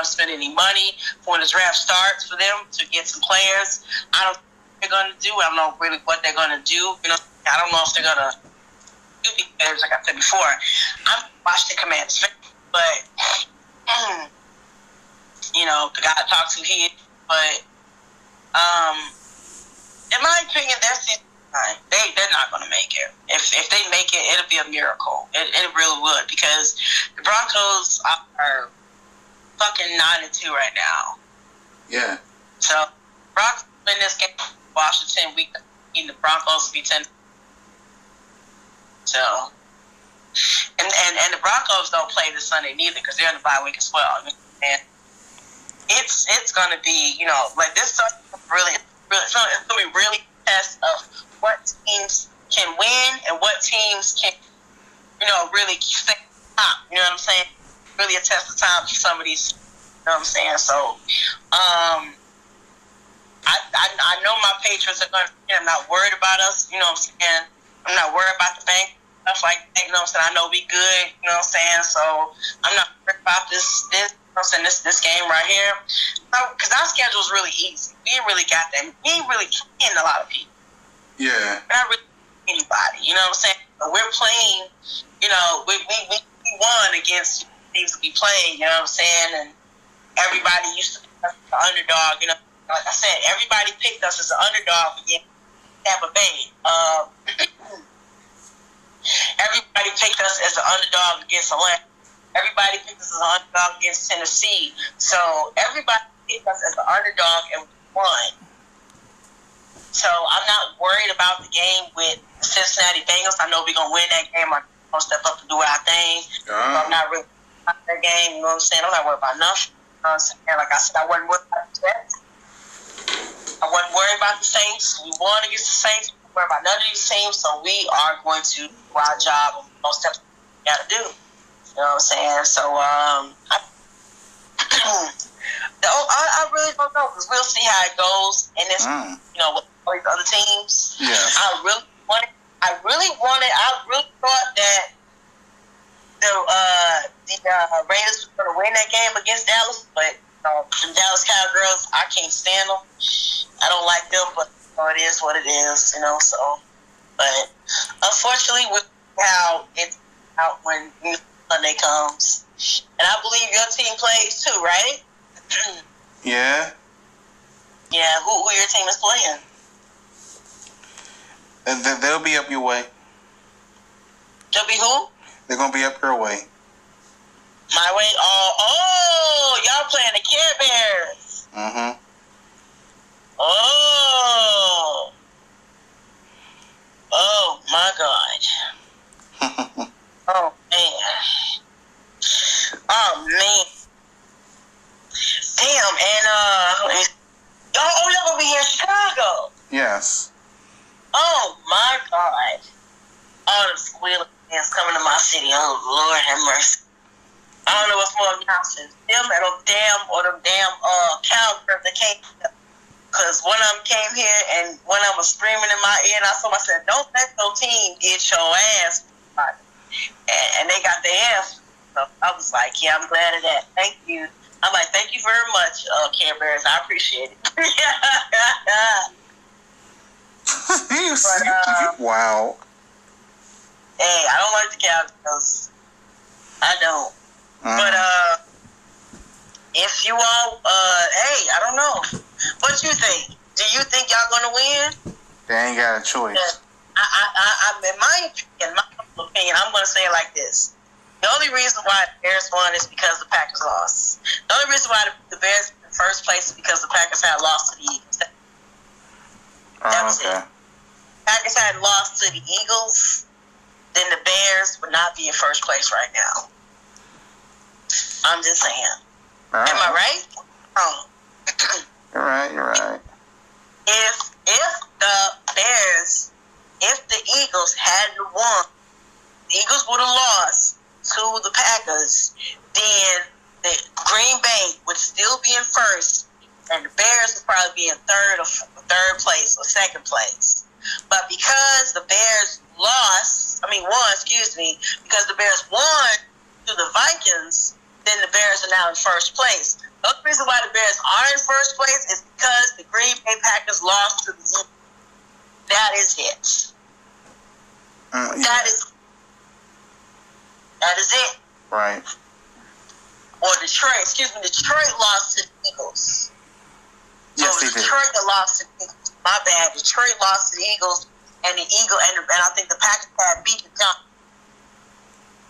to spend any money for when the draft starts for them to get some players. I don't know what they're going to do. I don't know really what they're going to do. You know, I don't know if they're going to do players like I said before. I'm watching the Commanders, but you know, the guy I talked to here, but in my opinion, their season they're not going to make it. If they make it, it'll be a miracle. It really would, because the Broncos are fucking 9-2 right now. Yeah. So Broncos win this game. Washington, the Broncos will be 10. So, and the Broncos don't play this Sunday neither, because they're in the bye week as well. And it's going to be, you know, like this really, it's going to be really a test of what teams can win and what teams can, you know, really stay top. You know what I'm saying? Really a test of time for some of these. You know what I'm saying? So, I know my Patriots are going to. I'm not worried about us. You know what I'm saying? I'm not worried about the bank stuff like that. You know what I'm saying? I know we good. You know what I'm saying? So I'm not worried about this. You know what I'm saying? This game right here, because our schedule is really easy. We ain't really got that. We ain't really getting a lot of people. Yeah. We're not really anybody. You know what I'm saying? But we're playing. You know, we won against teams that we played. You know what I'm saying? And everybody used to be the underdog. You know, like I said, everybody picked us as an underdog against Tampa Bay. Everybody picked us as an underdog against Atlanta. Everybody picked us as an underdog against Tennessee. So everybody picked us as an underdog and we won. So I'm not worried about the game with the Cincinnati Bengals. I know we're going to win that game. I'm going to step up and do our thing. I'm not really about that game. You know what I'm saying? I'm not worried about nothing. You know what I'm saying? Like I said, I wasn't worried about the Jets. I wasn't worried about the Saints. We won against the Saints. We weren't worried about none of these teams. So we are going to do our job and most steps we got to do. You know what I'm saying? So, I really don't know, because we'll see how it goes in this, you know, with all these other teams. Yeah. I really thought that the Raiders were going to win that game against Dallas, but the Dallas Cowgirls, I can't stand them. I don't like them, but it is what it is, you know. So, but unfortunately, with how it's out when Sunday comes, and I believe your team plays too, right? Yeah. Yeah. Who your team is playing? And they'll be up your way. They'll be who? They're gonna be up your way. My way? Oh, y'all playing the Care Bears. Mm-hmm. Oh my God. Oh man. Damn, and y'all gonna be here in Chicago. Yes. Oh my God. All the squealing fans coming to my city. Oh Lord have mercy. I don't know what's more announcing. Them or them damn cowgirls that came here. Because one of them came here and one of them was screaming in my ear, and I told them, I said, don't let your team get your ass. And they got their ass. So I was like, yeah, I'm glad of that. Thank you. I'm like, thank you very much, Care Bears. I appreciate it. Wow. Hey, I don't like the Cowgirls. I don't. But if you all, hey, I don't know. What you think? Do you think y'all gonna win? They ain't got a choice. In my opinion, I'm gonna say it like this. The only reason why the Bears won is because the Packers lost. The only reason why the Bears in first place is because the Packers had lost to the Eagles. That was it. Packers had lost to the Eagles, then the Bears would not be in first place right now. I'm just saying. Right. Am I right? Wrong. You're right. If the Eagles hadn't won, the Eagles would have lost to the Packers, then the Green Bay would still be in first, and the Bears would probably be in third place or second place. But because the Bears because the Bears won to the Vikings, then the Bears are now in first place. The only reason why the Bears are in first place is because the Green Bay Packers lost to the Eagles. That is it. Yeah. That is it. Right. Or Detroit lost to the Eagles. So Yes, they did. Detroit that lost to the Eagles. My bad. Detroit lost to the Eagles, and I think the Packers had beat the Giants.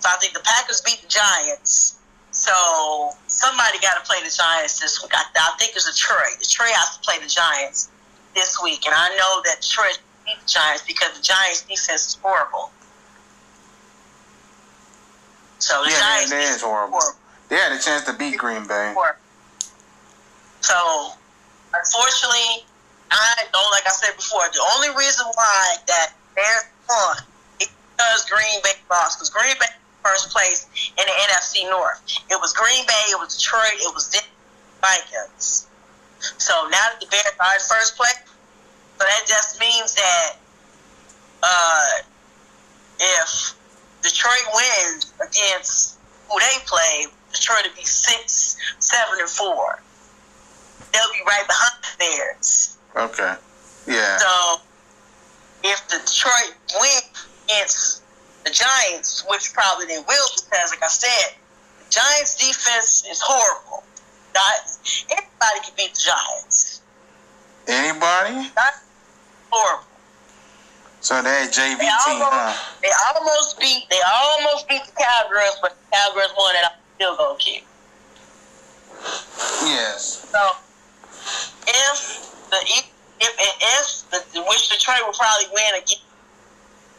So I think the Packers beat the Giants. So somebody got to play the Giants this week. I think it's Detroit. Detroit has to play the Giants this week, and I know that Detroit beat the Giants because the Giants' defense is horrible. So the Giants' that is horrible. They had a chance to beat Green Bay. So unfortunately, I don't. Like I said before, the only reason why that Bears won is because Green Bay lost. Because Green Bay first place in the NFC North. It was Green Bay, it was Detroit, it was the Vikings. So now that the Bears are in first place, so that just means that if Detroit wins against who they play, Detroit will be 6-7-4. They'll be right behind the Bears. Okay. Yeah. So if the Detroit wins against the Giants, which probably they will, because like I said, the Giants' defense is horrible. Anybody can beat the Giants. Anybody? That's horrible. So that JV team, huh? They almost beat the Cowgirls, but the Cowgirls won that field goal kick. Yes. So which Detroit will probably win again.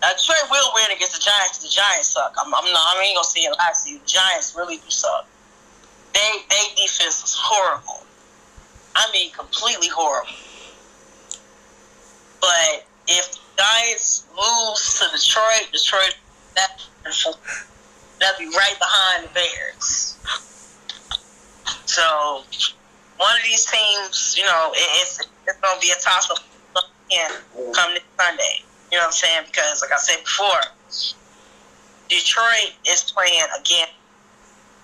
Detroit will win against the Giants. The Giants suck. I ain't gonna say it lie to you. The Giants really do suck. They defense is horrible. I mean, completely horrible. But if the Giants lose to Detroit, that'll be right behind the Bears. So one of these teams, it's gonna be a toss-up come this Sunday. You know what I'm saying? Because, like I said before, Detroit is playing against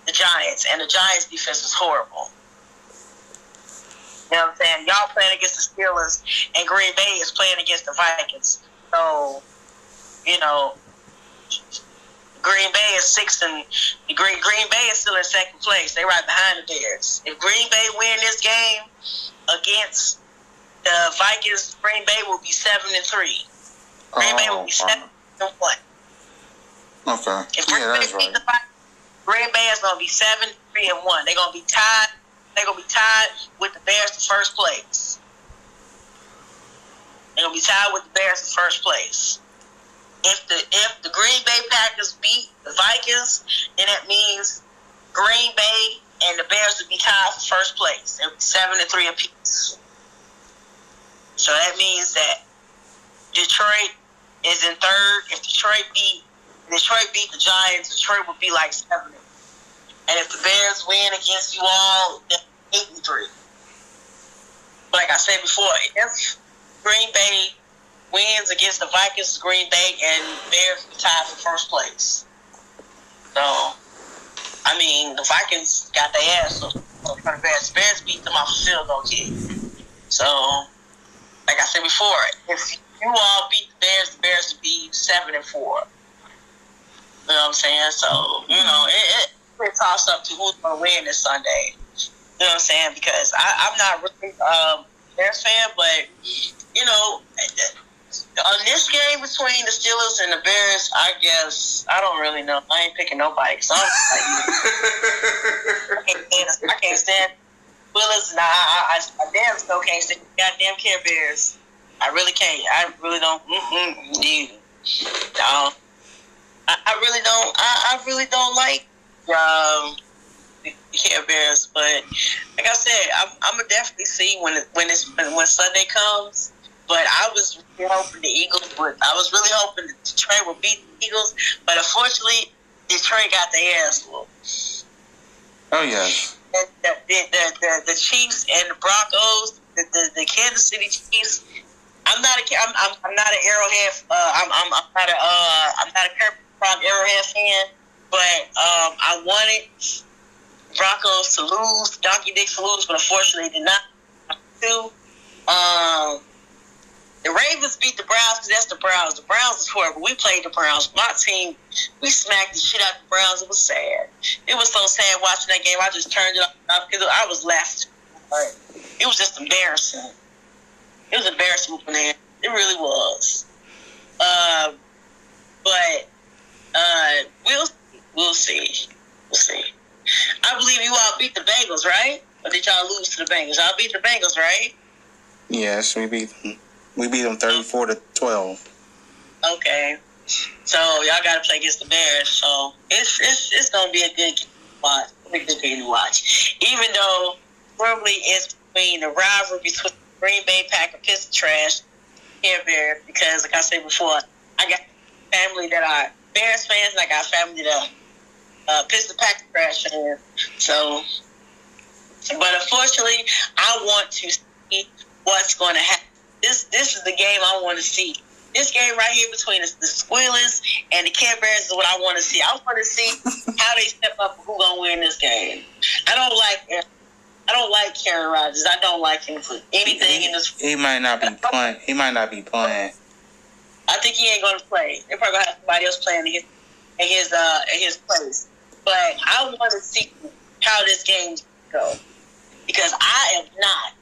the Giants, and the Giants' defense is horrible. You know what I'm saying? Y'all playing against the Steelers, and Green Bay is playing against the Vikings. So, Green Bay is Green Bay is still in second place. They right behind the Bears. If Green Bay win this game against the Vikings, Green Bay will be 7-3. Green Bay will be 7-1. Okay. If Green Bay beat the Vikings, Green Bay is gonna be 7-3-1. They're gonna be tied. They're gonna be tied with the Bears for first place. They're gonna be tied with the Bears for first place. If the Green Bay Packers beat the Vikings, then that means Green Bay and the Bears would be tied for first place. They'll be 7-3 apiece. So that means that Detroit is in third. If Detroit beat the Giants, Detroit would be like 7. And if the Bears win against you all, then 8-3. But like I said before, if Green Bay wins against the Vikings, Green Bay, and Bears be tied for first place. So, the Vikings got their ass up for the Bears. The Bears beat them off a field goal kick. So, like I said before, if you all beat the Bears would be 7-4. You know what I'm saying? So, it toss up to who's going to win this Sunday. You know what I'm saying? Because I'm not really Bears fan, but, on this game between the Steelers and the Bears, I guess, I don't really know. I ain't picking nobody. So I can't stand Steelers. Nah, I damn still can't stand goddamn Care Bears. I really can't. I really don't. I really don't. I really don't like the Care Bears. But like I said, I'm gonna definitely see when Sunday comes. But I was really hoping the Eagles would. I was really hoping that Detroit would beat the Eagles. But unfortunately, Detroit got their ass whooped. Oh yes. The Chiefs and the Broncos, the Kansas City Chiefs. I'm not an Arrowhead. I'm not a Kirby Frog Arrowhead fan, but I wanted Broncos to lose, Donkey Dicks to lose, but unfortunately did not do. The Ravens beat the Browns because that's the Browns. The Browns is horrible. We played the Browns. My team, we smacked the shit out of the Browns. It was sad. It was so sad watching that game. I just turned it off because I was laughing. It was just embarrassing. It was embarrassing for them. It really was. But we'll see. We'll see. I believe you all beat the Bengals, right? Or did y'all lose to the Bengals? Y'all beat the Bengals, right? Yes, we beat them. We beat them 34-12. Okay. So y'all got to play against the Bears. So it's gonna be a good game to watch. Even though probably it's between the rivalry between Green Bay Packers, Pistons trash, Care Bears, because like I said before, I got family that are Bears fans, and I got family that are Pistons Packers trash fans. So, but unfortunately, I want to see what's going to happen. This is the game I want to see. This game right here between the Squealers and the Care Bears is what I want to see. I want to see how they step up and who's going to win this game. I don't like Aaron Rodgers. I don't like him for anything in this. He might not be playing. I think he ain't going to play. They're probably going to have somebody else playing in his place. But I want to see how this game go because I am not.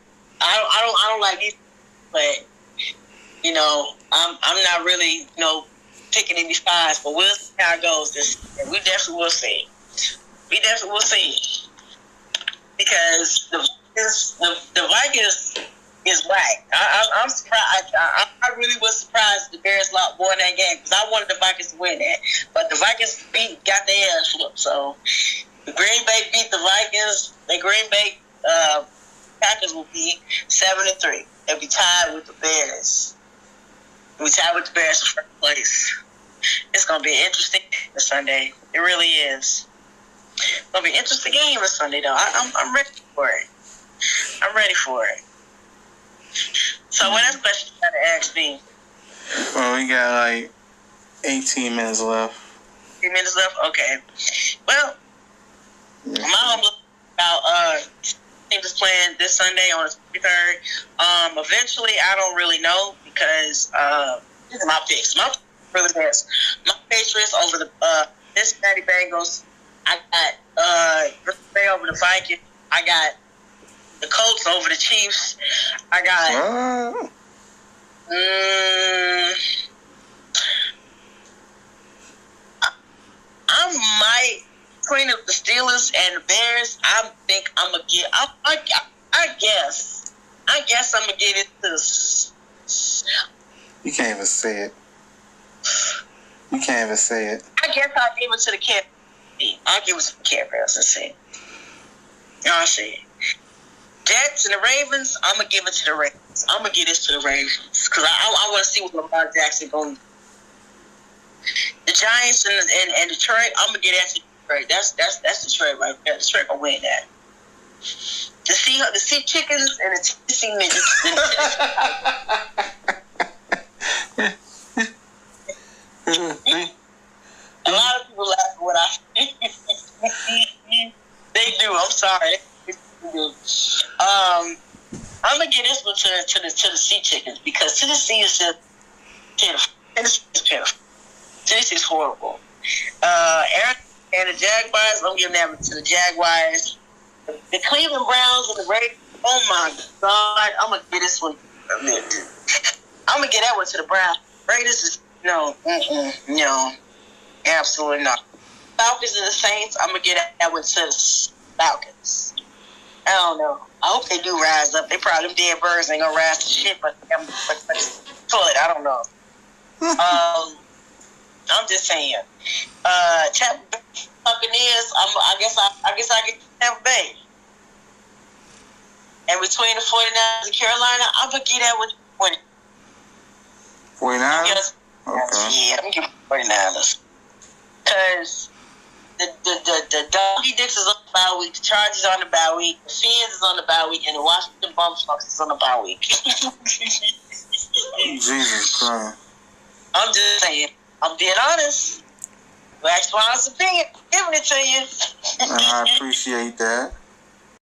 I don't like these, but you know I'm not really picking any sides. But we'll see how it goes. We definitely will see. Because the Vikings is whack. I'm surprised. I really was surprised the Bears won that game because I wanted the Vikings to win that, but the Vikings got their ass whooped. So the Green Bay beat the Vikings. The Green Bay Packers will be 7-3. They'll be tied with the Bears. We'll be tied with the Bears for first place. It's gonna be an interesting game this Sunday. It really is. It's gonna be an interesting game this Sunday, though. I'm ready for it. I'm ready for it. So, what else question you got to ask me? Well, we got like 18 minutes left. 18 minutes left? Okay. Well, Mom looked about team is playing this Sunday on the 23rd. Eventually, I don't really know because these are my picks. My picks really best. My Patriots over the Cincinnati Bengals. I got Green Bay over the Vikings. I got the Colts over the Chiefs. I got I might between the Steelers and the Bears. I think I'm gonna get. I guess I'm gonna get it to the. You can't even say it. You can't even say it. I guess I'll give it to the Cavs. I'll give it to the Cavs and see. I'll see. Jets and the Ravens, I'm going to give it to the Ravens. I'm going to give this to the Ravens because I want to see what Lamar Jackson going to do. The Giants and Detroit, I'm going to give that to Detroit. That's Detroit right there. Detroit going to win that. The Sea Chickens and the Tennessee Midgets. A lot of people laugh at what I They do. I'm sorry. I'm gonna get this one to the Sea Chickens because Tennessee is just pitiful. Tennessee is pitiful. Tennessee is horrible. Aaron and the Jaguars, I'm giving that one to the Jaguars. The Cleveland Browns and the Raiders. Oh my God! I'm gonna get this one. I'm gonna get that one to the Browns. Raiders is no, absolutely not. Falcons and the Saints. I'm gonna get that one to the Falcons. I don't know. I hope they do rise up. They probably them dead birds ain't gonna rise to shit, but I don't know. I'm just saying. Tampa Bay Buccaneers. I guess I get Tampa Bay. And between the 49ers and Carolina, I'm gonna get that with 49ers. Okay. Yeah, I'm gonna give 49ers because. The Doggy Dicks is on the bye week, the Chargers on the bye week, the Fins is on the bye week, and the Washington Bumpfucks is on the bye week. Jesus Christ. I'm just saying. I'm being honest. Black Swan's opinion. Giving it to you. I appreciate that.